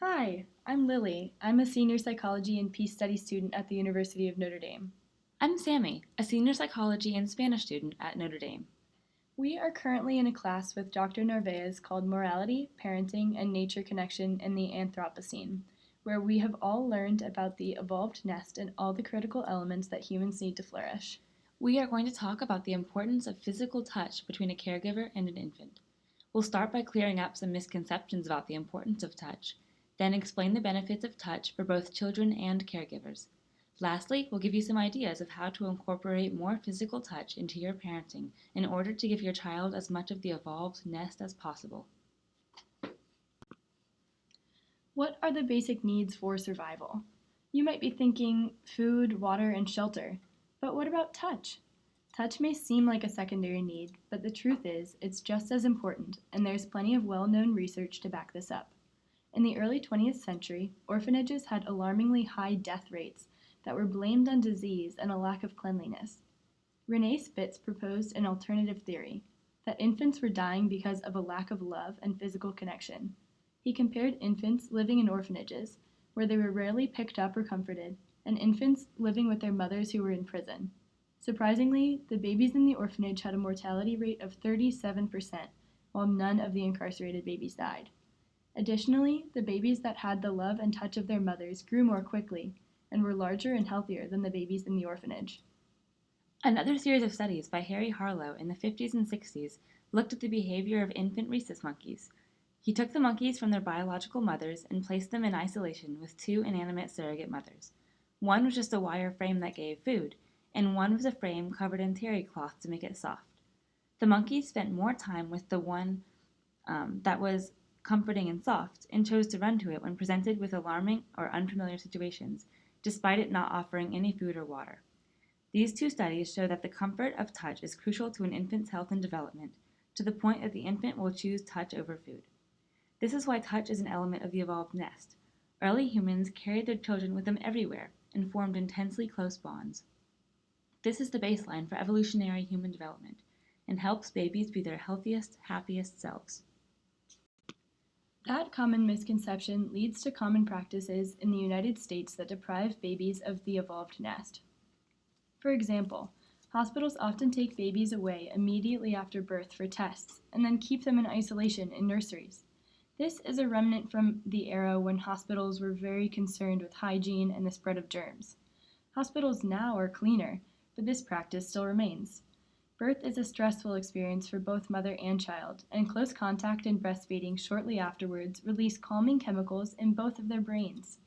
Hi, I'm Lily. I'm a senior psychology and peace studies student at the University of Notre Dame. I'm Sammy, a senior psychology and Spanish student at Notre Dame. We are currently in a class with Dr. Narvaez called Morality, Parenting, and Nature Connection in the Anthropocene, where we have all learned about the evolved nest and all the critical elements that humans need to flourish. We are going to talk about the importance of physical touch between a caregiver and an infant. We'll start by clearing up some misconceptions about the importance of touch, then explain the benefits of touch for both children and caregivers. Lastly, we'll give you some ideas of how to incorporate more physical touch into your parenting in order to give your child as much of the evolved nest as possible. What are the basic needs for survival? You might be thinking food, water, and shelter, but what about touch? Touch may seem like a secondary need, but the truth is, it's just as important, and there's plenty of well known research to back this up. In the early 20th century, orphanages had alarmingly high death rates that were blamed on disease and a lack of cleanliness. Rene Spitz proposed an alternative theory that infants were dying because of a lack of love and physical connection. He compared infants living in orphanages, where they were rarely picked up or comforted, and infants living with their mothers who were in prison. Surprisingly, the babies in the orphanage had a mortality rate of 37%, while none of the incarcerated babies died. Additionally, the babies that had the love and touch of their mothers grew more quickly and were larger and healthier than the babies in the orphanage. Another series of studies by Harry Harlow in the 50s and 60s looked at the behavior of infant rhesus monkeys. He took the monkeys from their biological mothers and placed them in isolation with two inanimate surrogate mothers. One was just a wire frame that gave food, and one was a frame covered in terry cloth to make it soft. The monkeys spent more time with the one that was comforting and soft, and chose to run to it when presented with alarming or unfamiliar situations, despite it not offering any food or water. These two studies show that the comfort of touch is crucial to an infant's health and development, to the point that the infant will choose touch over food. This is why touch is an element of the evolved nest. Early humans carried their children with them everywhere and formed intensely close bonds. This is the baseline for evolutionary human development and helps babies be their healthiest, happiest selves. That common misconception leads to common practices in the United States that deprive babies of the evolved nest. For example, hospitals often take babies away immediately after birth for tests and then keep them in isolation in nurseries. This is a remnant from the era when hospitals were very concerned with hygiene and the spread of germs. Hospitals now are cleaner, but this practice still remains. Birth is a stressful experience for both mother and child, and close contact and breastfeeding shortly afterwards release calming chemicals in both of their brains.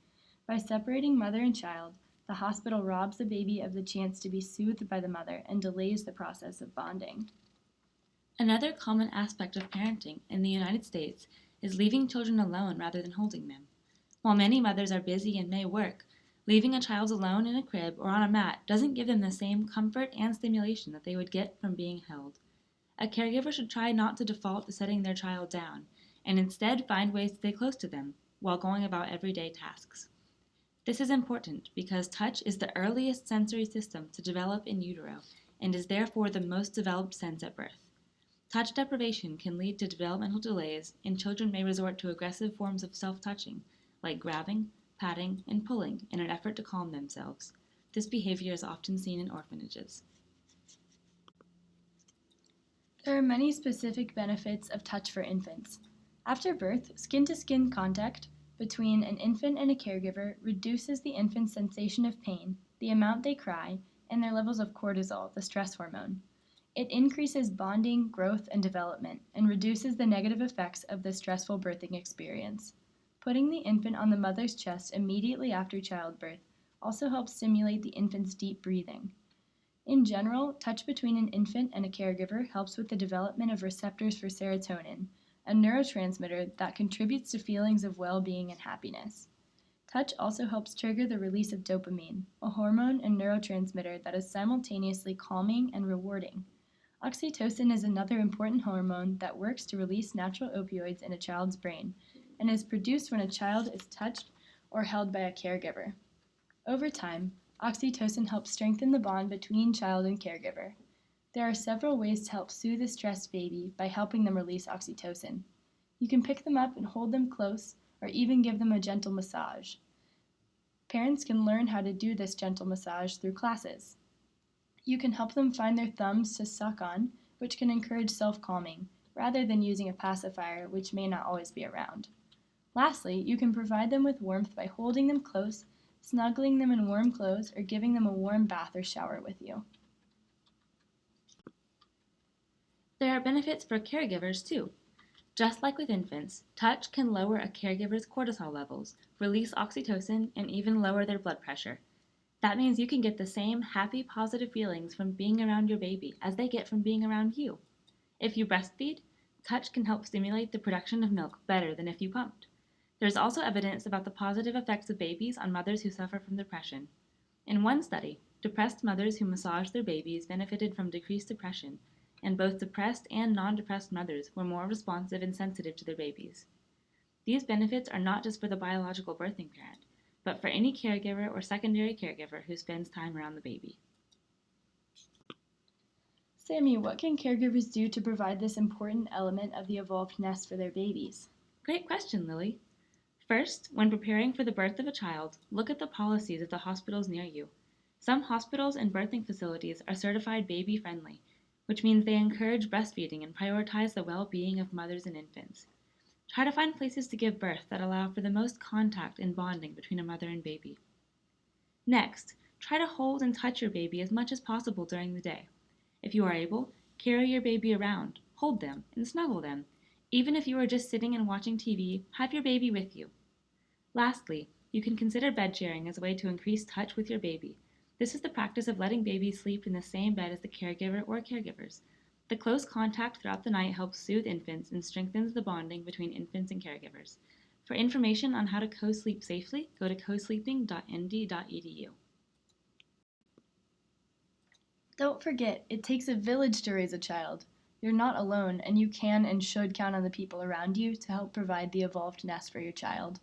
By separating mother and child, the hospital robs the baby of the chance to be soothed by the mother and delays the process of bonding. Another common aspect of parenting in the United States is leaving children alone rather than holding them. While many mothers are busy and may work, leaving a child alone in a crib or on a mat doesn't give them the same comfort and stimulation that they would get from being held. A caregiver should try not to default to setting their child down, and instead find ways to stay close to them while going about everyday tasks. This is important because touch is the earliest sensory system to develop in utero and is therefore the most developed sense at birth. Touch deprivation can lead to developmental delays, and children may resort to aggressive forms of self-touching, like grabbing, patting, and pulling in an effort to calm themselves. This behavior is often seen in orphanages. There are many specific benefits of touch for infants. After birth, skin-to-skin contact between an infant and a caregiver reduces the infant's sensation of pain, the amount they cry, and their levels of cortisol, the stress hormone. It increases bonding, growth, and development, and reduces the negative effects of the stressful birthing experience. Putting the infant on the mother's chest immediately after childbirth also helps stimulate the infant's deep breathing. In general, touch between an infant and a caregiver helps with the development of receptors for serotonin, a neurotransmitter that contributes to feelings of well-being and happiness. Touch also helps trigger the release of dopamine, a hormone and neurotransmitter that is simultaneously calming and rewarding. Oxytocin is another important hormone that works to release natural opioids in a child's brain and is produced when a child is touched or held by a caregiver. Over time, oxytocin helps strengthen the bond between child and caregiver. There are several ways to help soothe a stressed baby by helping them release oxytocin. You can pick them up and hold them close, or even give them a gentle massage. Parents can learn how to do this gentle massage through classes. You can help them find their thumbs to suck on, which can encourage self-calming, rather than using a pacifier, which may not always be around. Lastly, you can provide them with warmth by holding them close, snuggling them in warm clothes, or giving them a warm bath or shower with you. There are benefits for caregivers too. Just like with infants, touch can lower a caregiver's cortisol levels, release oxytocin, and even lower their blood pressure. That means you can get the same happy, positive feelings from being around your baby as they get from being around you. If you breastfeed, touch can help stimulate the production of milk better than if you pumped. There's also evidence about the positive effects of babies on mothers who suffer from depression. In one study, depressed mothers who massaged their babies benefited from decreased depression, and both depressed and non-depressed mothers were more responsive and sensitive to their babies. These benefits are not just for the biological birthing parent, but for any caregiver or secondary caregiver who spends time around the baby. Sammy, what can caregivers do to provide this important element of the evolved nest for their babies? Great question, Lily. First, when preparing for the birth of a child, look at the policies at the hospitals near you. Some hospitals and birthing facilities are certified baby-friendly, which means they encourage breastfeeding and prioritize the well-being of mothers and infants. Try to find places to give birth that allow for the most contact and bonding between a mother and baby. Next, try to hold and touch your baby as much as possible during the day. If you are able, carry your baby around, hold them, and snuggle them. Even if you are just sitting and watching TV, have your baby with you. Lastly, you can consider bed sharing as a way to increase touch with your baby. This is the practice of letting babies sleep in the same bed as the caregiver or caregivers. The close contact throughout the night helps soothe infants and strengthens the bonding between infants and caregivers. For information on how to co-sleep safely, go to cosleeping.nd.edu. Don't forget, it takes a village to raise a child. You're not alone, and you can and should count on the people around you to help provide the evolved nest for your child.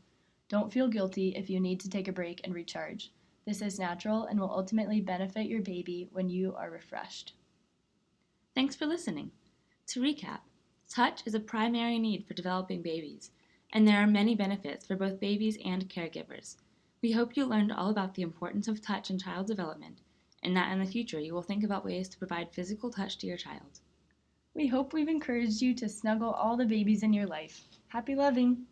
Don't feel guilty if you need to take a break and recharge. This is natural and will ultimately benefit your baby when you are refreshed. Thanks for listening. To recap, touch is a primary need for developing babies, and there are many benefits for both babies and caregivers. We hope you learned all about the importance of touch in child development, and that in the future you will think about ways to provide physical touch to your child. We hope we've encouraged you to snuggle all the babies in your life. Happy loving!